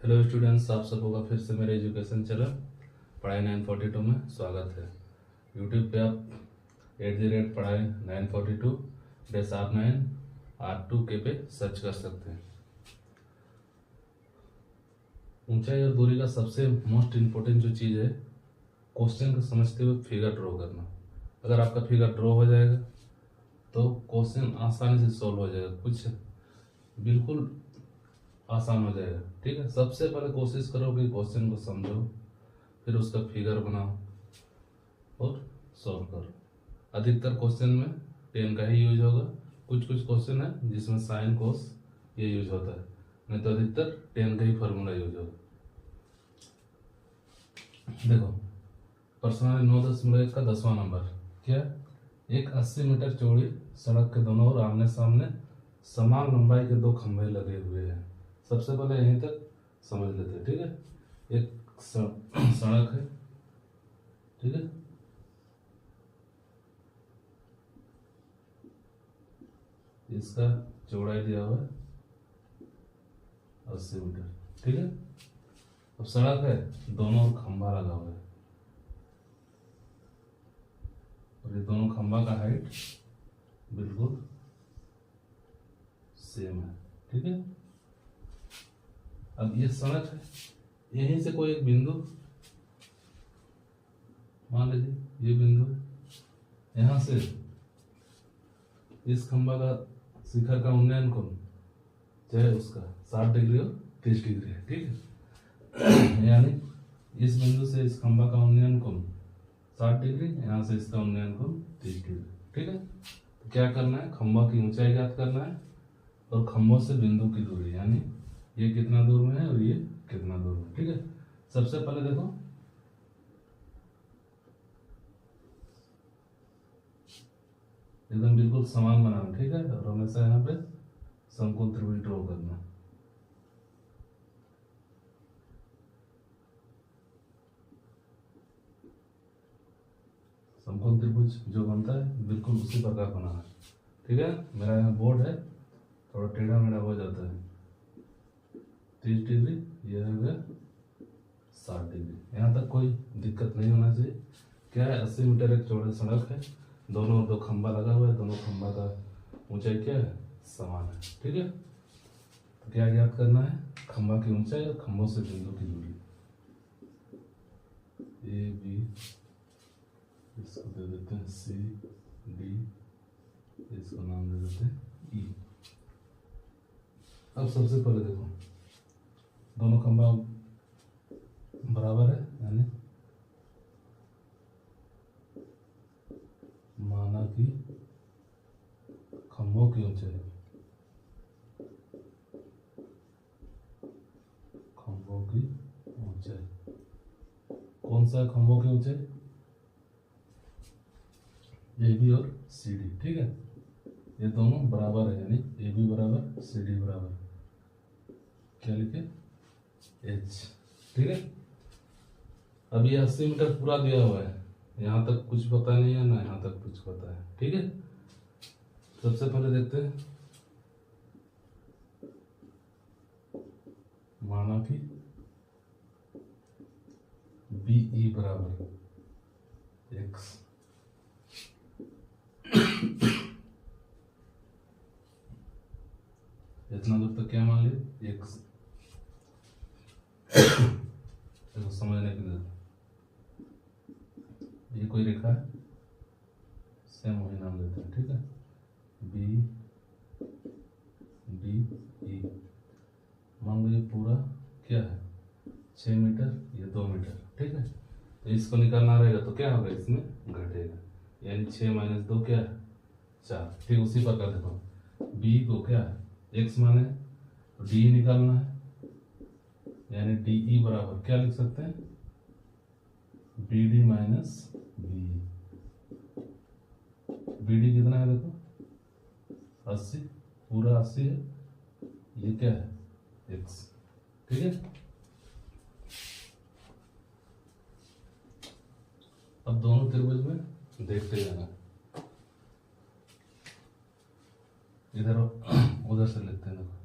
Hello students, आप सबका फिर से मेरे एजुकेशन चैनल पढ़ाई 942 में स्वागत है। यूट्यूब पे आप @पढ़ाई 942 -R9 R2K पे सर्च कर सकते हैं। ऊंचाई और दूरी का सबसे मोस्ट इम्पोर्टेंट जो चीज़ है, क्वेश्चन को समझते हुए फिगर ड्रॉ करना। अगर आपका फिगर ड्रॉ हो जाएगा तो क्वेश्चन आसानी से सॉल्व हो जाएगा, कुछ बिल्कुल आसान हो जाएगा। ठीक है, सबसे पहले कोशिश करो कि क्वेश्चन को समझो, फिर उसका फिगर बनाओ और सॉल्व करो। अधिकतर क्वेश्चन में टेन का ही यूज होगा, कुछ कुछ क्वेश्चन है जिसमें साइन कोस ये यूज होता है, नहीं तो अधिकतर टेन का ही फॉर्मूला यूज होगा। देखो, प्रश्न 9.1 का 10वां नंबर क्या, एक 80 मीटर चौड़ी सड़क के दोनों ओर आमने सामने समान लंबाई के दो खंभे लगे हुए हैं। सबसे पहले यहीं तक समझ लेते हैं। ठीक है, एक सड़क है, ठीक है, इसका चौड़ाई दिया हुआ है 80 मीटर। ठीक है, अब सड़क है, दोनों ओर खंभा लगा हुआ है और ये दोनों खंभा का हाइट बिल्कुल सेम है। ठीक है, अब ये सड़क है, यहीं से कोई एक बिंदु मान लीजिए ये बिंदु है, यहां से इस खंभा का शिखर का उन्नयन कोण चाहे उसका 60 डिग्री और 30 डिग्री है। ठीक है, यानी इस बिंदु से इस खंभा का उन्नयन कोण 60 डिग्री, यहाँ से इसका उन्नयन कोण 30 डिग्री। ठीक है, तो क्या करना है, खंभा की ऊंचाई ज्ञात करना है और खंभों से बिंदु की दूरी, यानी ये कितना दूर में है और ये कितना दूर में। ठीक है, सबसे पहले देखो, एकदम बिल्कुल समान बनाना। ठीक है, और हमेशा यहाँ पे समकोण त्रिभुज ड्रॉ करना। समकोण त्रिभुज जो बनता है बिल्कुल उसी प्रकार बनाना है। ठीक है, मेरा यहाँ बोर्ड है, थोड़ा टेढ़ा मेढ़ा हो जाता है। 30 डिग्री, ये हो गया 60 डिग्री। यहाँ तक कोई दिक्कत नहीं होना चाहिए। क्या है, 80 मीटर एक चौड़ी सड़क है, दोनों ओर दो खंभा लगा हुआ है, दोनों खंभा का ऊंचाई क्या है, समान है। ठीक है, तो क्या ज्ञात करना है, खंभा की ऊंचाई और खंभों से बिंदु की दूरी। ए बी, इसको दे देते हैं सी डी, इसको नाम दे देते हैं ई। अब सबसे पहले देखो, दोनों खंभा बराबर है, यानी माना कि खंभों की ऊंचाई, खंभों की ऊंचाई कौन सा है, खंभों की ऊंचाई ए बी और सी डी। ठीक है, ये दोनों बराबर है, यानी ए बी बराबर सी डी बराबर क्या लिखे, एच। ठीक है, अब ये 80 मीटर पूरा दिया हुआ है, यहाँ तक कुछ पता नहीं है ना यहाँ तक कुछ पता है। ठीक है, सबसे पहले देखते हैं, माना कि बी ई बराबर एक्स, इतना दूर तक क्या मान लिया, एक्स। देखो समझने के लिए, ये कोई रेखा है, सेम वही नाम देते हैं। ठीक है, बी डी ई, मान लो ये पूरा क्या है 6 मीटर, ये 2 मीटर। ठीक है, तो इसको निकालना रहेगा तो क्या होगा, इसमें घटेगा, यानी 6 - 2 क्या है, 4। ठीक, उसी प्रकार देखो, बी को क्या है, एक्स माने तो डी निकालना है, यानी डी ई बराबर क्या लिख सकते हैं, B D minus B. B D कितना है, देखो 80, पूरा 80 है, ये क्या है, एक्स। ठीक है, अब दोनों त्रिभुज में देखते जाना, इधर उधर से लिखते हैं। देखो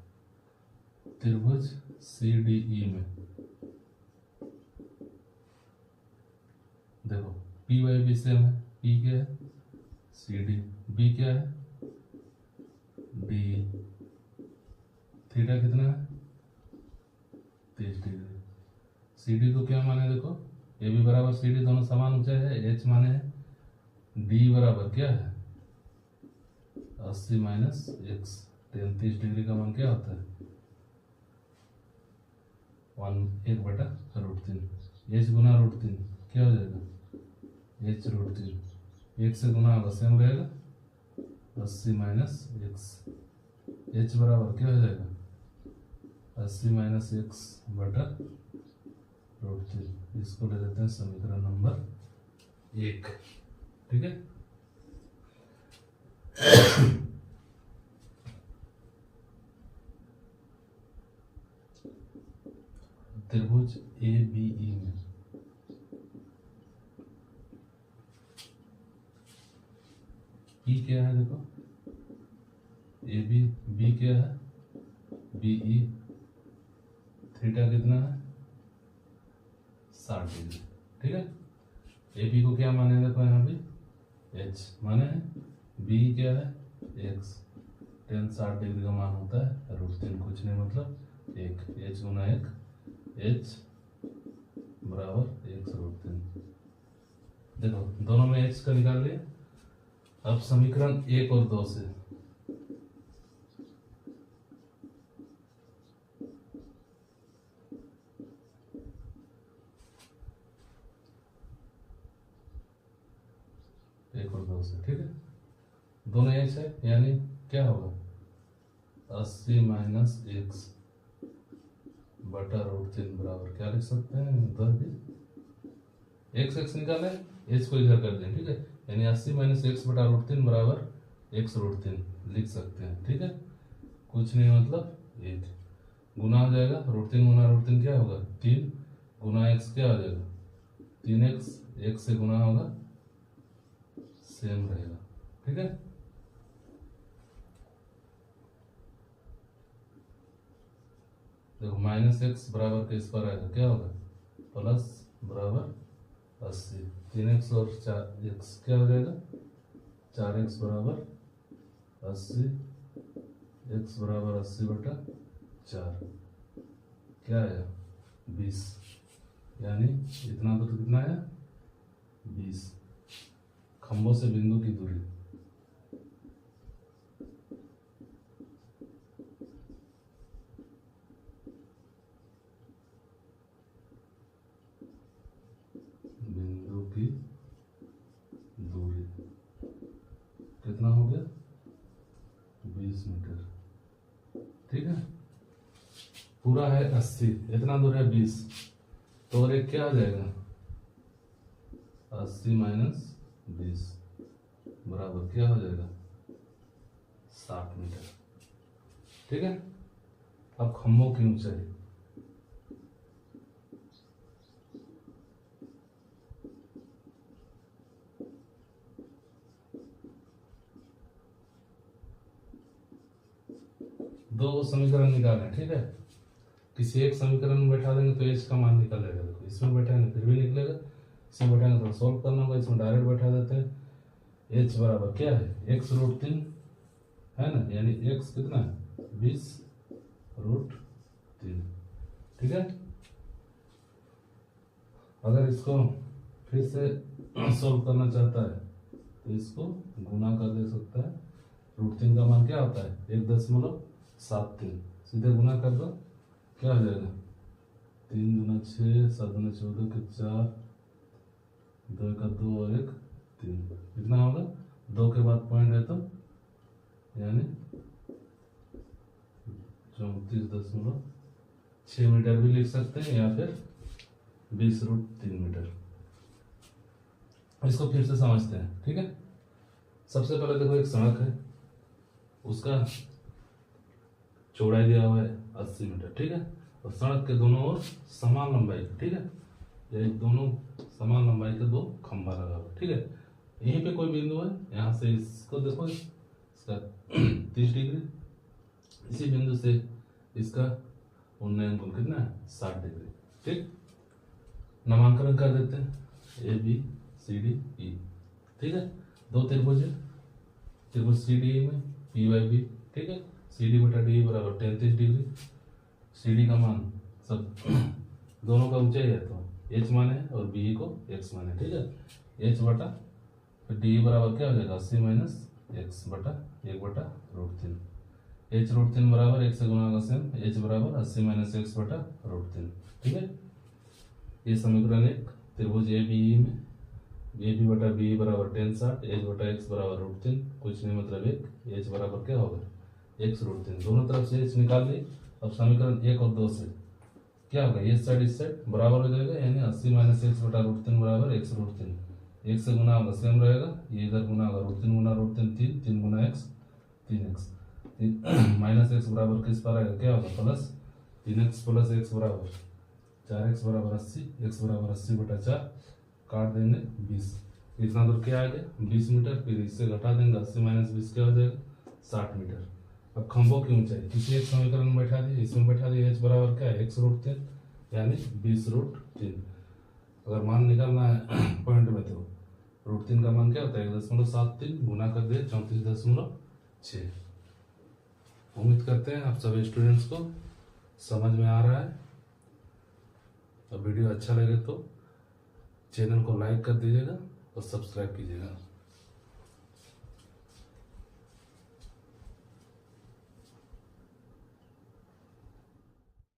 त्रिभुज CDE में देखो पी वाई बी सेम है, पी क्या है CD, बी क्या है D, थीटा कितना है 30 डिग्री। CD को क्या माने देखो ए बी बराबर CD दोनों समान ऊंचाई है, H माने है D बराबर क्या है 80 माइनस एक्स, 33 डिग्री का मान क्या होता है 1/√3। H गुना √3 क्या हो जाएगा H√3, एक से गुना होगा सेम रहेगा 80 माइनस एक्स, H बराबर क्या हो जाएगा 80 माइनस एक्स बटा √3। इसको ले लेते हैं समीकरण नंबर 1। ठीक है, त्रिभुज ABE में E क्या है देखो AB, B क्या है BE, थीटा कितना है 60 डिग्री। ठीक है, AB को क्या माने देखो यहाँ भी H माने है, B क्या है X, tan 60 डिग्री का मान होता है √3, कुछ नहीं मतलब 1, H गुना 1, H बराबर x√3। देखो दोनों में H का निकाल लिया। अब समीकरण 1 और 2 से ठीक है, दोनों H है यानी क्या होगा 80 माइनस एक्स बटा √3 बराबर क्या लिख सकते हैं इधर भी x निकाले, H को इधर कर दें। ठीक है, यानी 80 माइनस एक्स बटा √3 बराबर x√3 लिख सकते हैं। ठीक है, कुछ नहीं मतलब 1 गुना हो जाएगा √3 गुना √3 क्या होगा 3 गुना x क्या हो जाएगा 3x, x से गुना होगा सेम रहेगा। ठीक है, देखो माइनस एक्स बराबर के इस पर आएगा क्या होगा प्लस बराबर 80, 3x और 4x क्या हो जाएगा 4x बराबर 80, x बराबर 80 बटा 4 क्या आया 20, यानी इतना तो कितना है 20। खंभों से बिंदु की दूरी कितना हो गया 20 मीटर। ठीक है, पूरा है 80, इतना दूर है 20, तो और एक क्या हो जाएगा 80 माइनस 20 बराबर क्या हो जाएगा 60 मीटर। ठीक है, अब खंभों की ऊंचाई दो समीकरण निकालें। ठीक है, किसी एक समीकरण में बैठा देंगे तो एच का मान निकलेगा। देखो इसमें बैठाएंगे फिर भी निकलेगा, इसमें बैठाएंगे तो सॉल्व करना होगा। इसमें डायरेक्ट बैठा देते हैं। एच बराबर क्या है x√3 है ना, यानी x कितना है 20√3। ठीक है, अगर इसको फिर से सॉल्व करना चाहता है तो इसको गुना कर दे सकता है। √3 का मान क्या होता है 1.73, सीधे गुना कर दो क्या हो जाएगा 3 दूना 6, 7 दूना 14 के 4, 2 का 2 और 1 3, कितना होगा 2 के बाद पॉइंट है तो यानी 34.6 मीटर भी लिख सकते हैं या फिर 20√3 मीटर। इसको फिर से समझते हैं। ठीक है, सबसे पहले देखो एक सड़क है, उसका चौड़ाई दिया हुआ है 80 मीटर। ठीक है, और सड़क के दोनों ओर समान लंबाई। ठीक है, ये दोनों समान लंबाई के दो खंभा लगा हुआ। ठीक है, यहीं पे कोई बिंदु है, यहाँ से इसको देखो इसका 30 डिग्री, इसी बिंदु से इसका उन्नयन कोण कितना है 60 डिग्री। ठीक, नामांकन कर देते हैं A B C D E. ठीक है, दो त्रिभुज है, त्रिभुज सी डी में पी वाई बी। ठीक है, सी डी बटा डी बराबर 33 डिग्री। सी डी का मान सब दोनों का ऊंचाई है तो एच माने है और बी को एक्स माने। ठीक है, एच बटा फिर डी बराबर क्या हो जाएगा 80 माइनस एक्स बटा 1/√3। एच √3 बराबर एक से गुणा का सेम एच बराबर 80 माइनस एक्स बटा √3। ठीक है, ये समीकरण एक त्रिभुज ए बी ई में ए बी बटा बी बराबर tan 60 एच बटा एक्स बराबर √3, कुछ नहीं मतलब एक, एच बराबर क्या होगा एक्स √3। दोनों तरफ से एच निकाल ली। अब समीकरण एक और दो से क्या होगा, ये साइड इस साइड बराबर हो जाएगा, यानी 80 माइनस एक्स बटा √3 बराबर एक्स √3। एक से गुना होगा सेम रहेगा, ये इधर गुना होगा √3 गुना √3 3, 3 गुना एक्स 3x, माइनस एक्स बराबर किस पर आएगा, क्या होगा प्लस 3x प्लस एक्स बराबर 4x बराबर 80, एक्स बराबर 80 बटा 4, काट देंगे 20। इतना दूर क्या आ गया 20 मीटर, फिर इससे घटा देंगे 80 माइनस 20 क्या हो जाएगा 60 मीटर। अब खंभों की ऊंचाई किसी एक समीकरण में बैठा दी, इसमें बैठा दी h बराबर क्या है एक्स √3 यानी 20√3। अगर मान निकालना है पॉइंट में तो √3 का मान क्या होता है 1.73 गुना कर दिया 34.6। उम्मीद करते हैं आप सभी स्टूडेंट्स को समझ में आ रहा है। और वीडियो अच्छा लगे तो चैनल को लाइक कर दीजिएगा और सब्सक्राइब कीजिएगा।